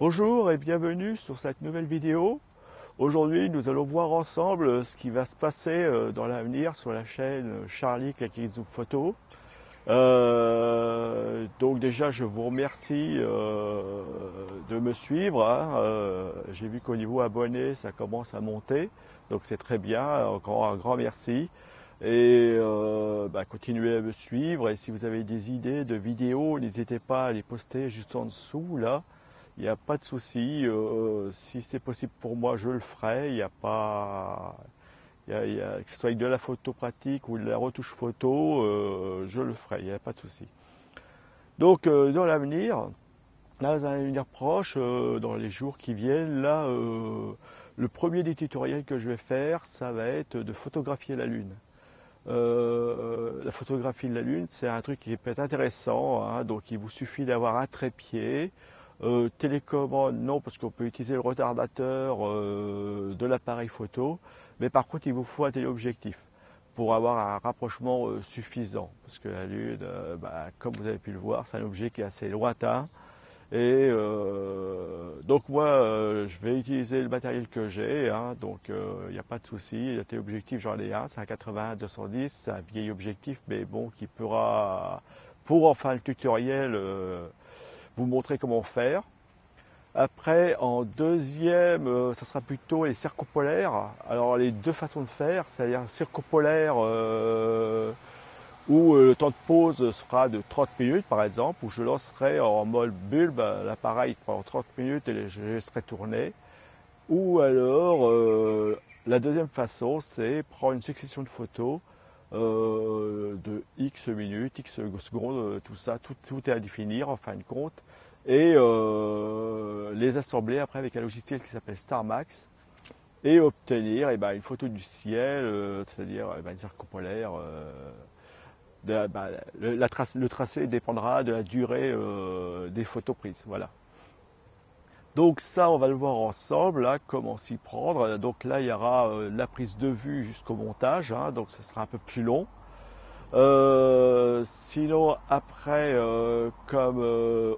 Bonjour et bienvenue sur cette nouvelle vidéo. Aujourd'hui, nous allons voir ensemble ce qui va se passer dans l'avenir sur la chaîne Charlie Clickzoom Photo. Donc déjà, je vous remercie de me suivre, hein. J'ai vu qu'au niveau abonnés, ça commence à monter, donc c'est très bien. Encore un grand merci. Et continuez à me suivre. Et si vous avez des idées de vidéos, n'hésitez pas à les poster juste en dessous là. Il n'y a pas de souci. Si c'est possible pour moi, je le ferai. Il n'y a pas, que ce soit avec de la photo pratique ou de la retouche photo, je le ferai. Il n'y a pas de souci. Donc dans l'avenir, là, dans l'avenir proche, dans les jours qui viennent, là, le premier des tutoriels que je vais faire, ça va être de photographier la Lune. La photographie de la Lune, c'est un truc qui peut être intéressant, hein. Donc il vous suffit d'avoir un trépied. Télécommande, non, parce qu'on peut utiliser le retardateur de l'appareil photo. Mais par contre, il vous faut un téléobjectif pour avoir un rapprochement suffisant. Parce que la Lune, comme vous avez pu le voir, c'est un objet qui est assez lointain. Et donc moi, je vais utiliser le matériel que j'ai, hein. Donc il n'y a pas de souci. Le téléobjectif, j'en ai un, c'est un 81-210, c'est un vieil objectif, mais bon, qui pourra, pour enfin le tutoriel, vous montrer comment faire. Après, en deuxième, ça sera plutôt les circumpolaires. Alors les deux façons de faire, c'est-à-dire circumpolaire où le temps de pause sera de 30 minutes par exemple, où je lancerai en mode bulbe l'appareil pendant 30 minutes et je laisserai tourner. Ou alors, la deuxième façon, c'est prendre une succession de photos de X minutes, X secondes, tout ça, tout est à définir en fin de compte, et les assembler après avec un logiciel qui s'appelle StarMax, et obtenir une photo du ciel, c'est-à-dire une circumpolaire. Le tracé dépendra de la durée des photos prises. Voilà. Donc ça, on va le voir ensemble, là, comment s'y prendre. Donc là, il y aura la prise de vue jusqu'au montage, hein, donc ça sera un peu plus long. Sinon, après, comme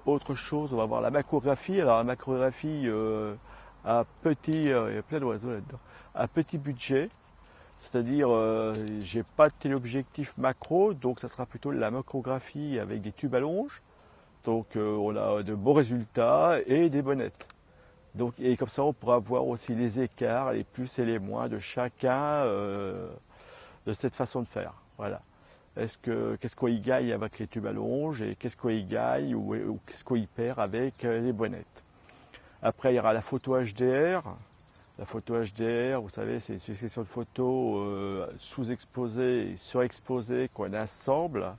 autre chose, on va voir la macrographie. Alors la macrographie à petit, il y a plein d'oiseaux là-dedans, à petit budget. C'est-à-dire, j'ai pas de téléobjectif macro, donc ça sera plutôt la macrographie avec des tubes à longe. Donc on a de beaux résultats et des bonnettes. Donc, et comme ça, on pourra voir aussi les écarts, les plus et les moins de chacun de cette façon de faire. Voilà. Qu'est-ce qu'on y gagne avec les tubes à longe et qu'est-ce qu'on y gagne ou qu'est-ce qu'on y perd avec les bonnettes. Après, il y aura la photo HDR. La photo HDR, vous savez, c'est une succession de photos sous-exposées et surexposées qu'on assemble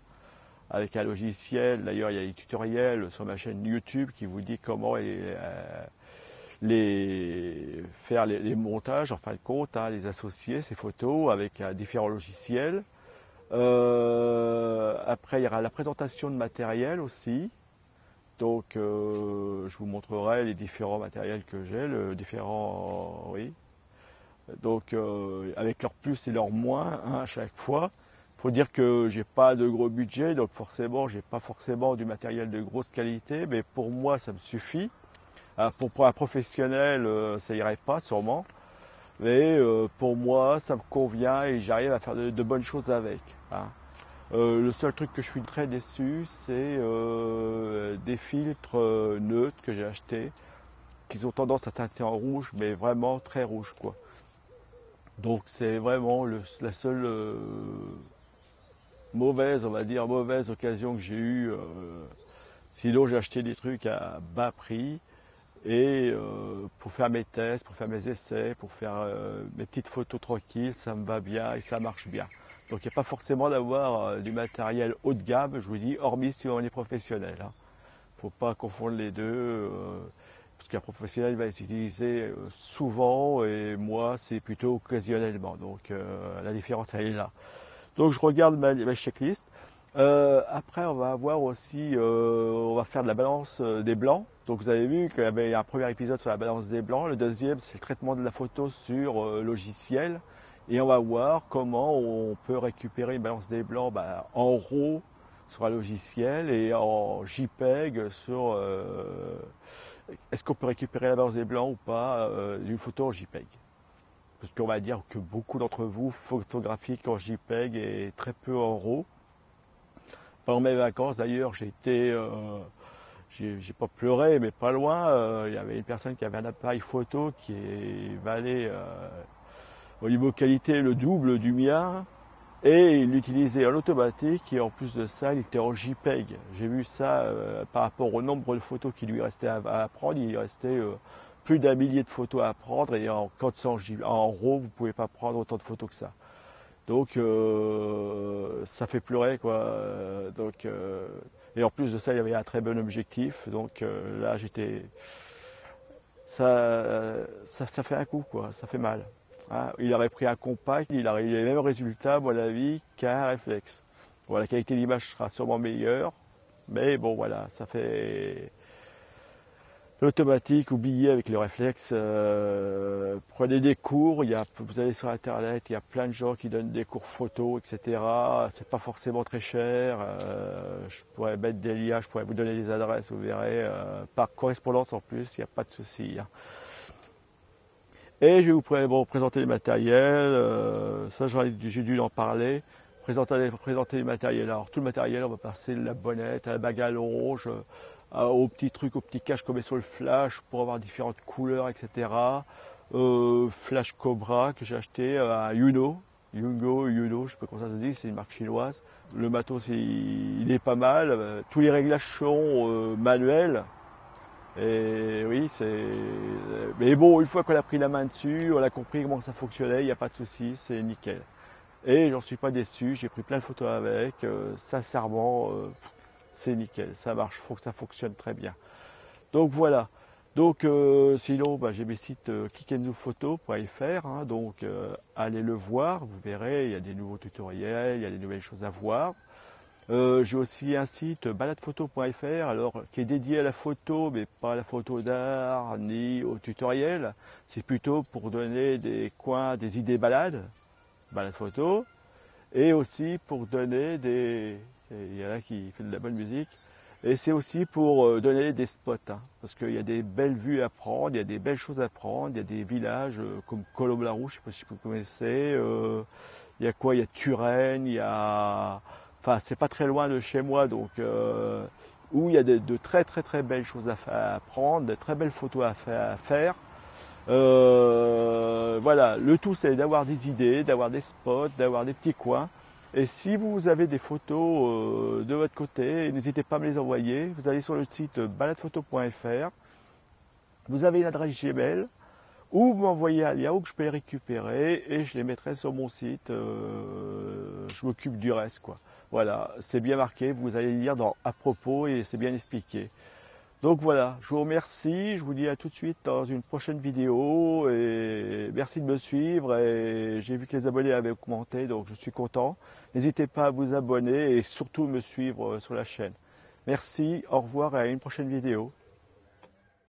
avec un logiciel. D'ailleurs, il y a des tutoriels sur ma chaîne YouTube qui vous dit comment faire les montages, en fin de compte, hein, les associer, ces photos, avec différents logiciels. Après, il y aura la présentation de matériel aussi. Donc, je vous montrerai les différents matériels que j'ai, oui. Donc, avec leurs plus et leurs moins, hein, à chaque fois. Il faut dire que j'ai pas de gros budget, donc forcément, j'ai pas forcément du matériel de grosse qualité, mais pour moi, ça me suffit. Pour un professionnel, ça irait pas sûrement, mais pour moi, ça me convient et j'arrive à faire de bonnes choses avec, hein. Le seul truc que je suis très déçu, c'est des filtres neutres que j'ai achetés, qui ont tendance à teinter en rouge, mais vraiment très rouge, quoi. Donc c'est vraiment la seule mauvaise, on va dire, mauvaise occasion que j'ai eue. Sinon, j'ai acheté des trucs à bas prix. Et pour faire mes tests, pour faire mes essais, pour faire mes petites photos tranquilles, ça me va bien et ça marche bien. Donc il n'y a pas forcément d'avoir du matériel haut de gamme, je vous dis, hormis si on est professionnel, hein. Faut pas confondre les deux, parce qu'un professionnel va les utiliser souvent et moi c'est plutôt occasionnellement. Donc la différence elle est là. Donc je regarde ma checklist. Après, on va avoir aussi, on va faire de la balance des blancs. Donc vous avez vu qu'il y avait un premier épisode sur la balance des blancs. Le deuxième, c'est le traitement de la photo sur logiciel. Et on va voir comment on peut récupérer une balance des blancs en RAW sur un logiciel et en JPEG sur est-ce qu'on peut récupérer la base des blancs ou pas d'une photo en JPEG? Parce qu'on va dire que beaucoup d'entre vous photographient en JPEG et très peu en RAW. Pendant mes vacances d'ailleurs, j'ai pas pleuré, mais pas loin. Il y avait une personne qui avait un appareil photo qui valait au niveau qualité le double du mien. Et il l'utilisait en automatique et en plus de ça, il était en JPEG. J'ai vu ça par rapport au nombre de photos qui lui restait à prendre. Il lui restait plus d'un millier de photos à prendre et quand c'est en RAW, vous ne pouvez pas prendre autant de photos que ça. Donc ça fait pleurer quoi. Et en plus de ça, il y avait un très bon objectif. Donc là, ça fait un coup quoi, ça fait mal. Hein, il aurait pris un compact, il aurait eu les mêmes résultats, à mon avis, qu'un réflexe. Bon, la qualité d'image sera sûrement meilleure, mais bon, voilà, ça fait l'automatique, oubliez avec le réflexe. Prenez des cours, vous allez sur Internet, il y a plein de gens qui donnent des cours photo, etc. C'est pas forcément très cher. Je pourrais mettre des liens, je pourrais vous donner des adresses, vous verrez, par correspondance en plus, il n'y a pas de souci. Hein. Et je vais vous présenter le matériel, ça j'ai dû en parler, présenter le matériel. Alors tout le matériel, on va passer de la bonnette à la bague à longe, aux petits trucs, aux petits caches qu'on met sur le flash pour avoir différentes couleurs, etc. Flash Cobra que j'ai acheté à Yuno, je sais pas comment ça se dit, c'est une marque chinoise. Le matos il est pas mal, tous les réglages sont manuels. Et oui, mais bon, une fois qu'on a pris la main dessus, on a compris comment ça fonctionnait, il n'y a pas de souci, c'est nickel. Et j'en suis pas déçu, j'ai pris plein de photos avec, sincèrement, c'est nickel, ça marche, faut que ça fonctionne très bien. Donc voilà. Donc sinon, j'ai mes sites kikenzuphoto.fr, hein, donc allez le voir, vous verrez, il y a des nouveaux tutoriels, il y a des nouvelles choses à voir. J'ai aussi un site baladephoto.fr alors qui est dédié à la photo mais pas à la photo d'art ni au tutoriel. C'est plutôt pour donner des idées balades photo et aussi pour donner il y en a qui fait de la bonne musique et c'est aussi pour donner des spots hein, parce qu'il y a des belles vues à prendre, il y a des belles choses à prendre, il y a des villages comme Colombe-la-Rouge, je ne sais pas si vous connaissez, il y a quoi, il y a Turenne, il y a enfin, c'est pas très loin de chez moi, donc où il y a de très très très belles choses à prendre, de très belles photos à faire. Voilà, le tout c'est d'avoir des idées, d'avoir des spots, d'avoir des petits coins. Et si vous avez des photos de votre côté, n'hésitez pas à me les envoyer. Vous allez sur le site baladephoto.fr, vous avez une adresse Gmail, ou vous m'envoyez un lien où je peux les récupérer et je les mettrai sur mon site. Je m'occupe du reste quoi. Voilà, c'est bien marqué, vous allez lire à propos et c'est bien expliqué. Donc voilà, je vous remercie, je vous dis à tout de suite dans une prochaine vidéo et merci de me suivre et j'ai vu que les abonnés avaient augmenté donc je suis content. N'hésitez pas à vous abonner et surtout me suivre sur la chaîne. Merci, au revoir et à une prochaine vidéo.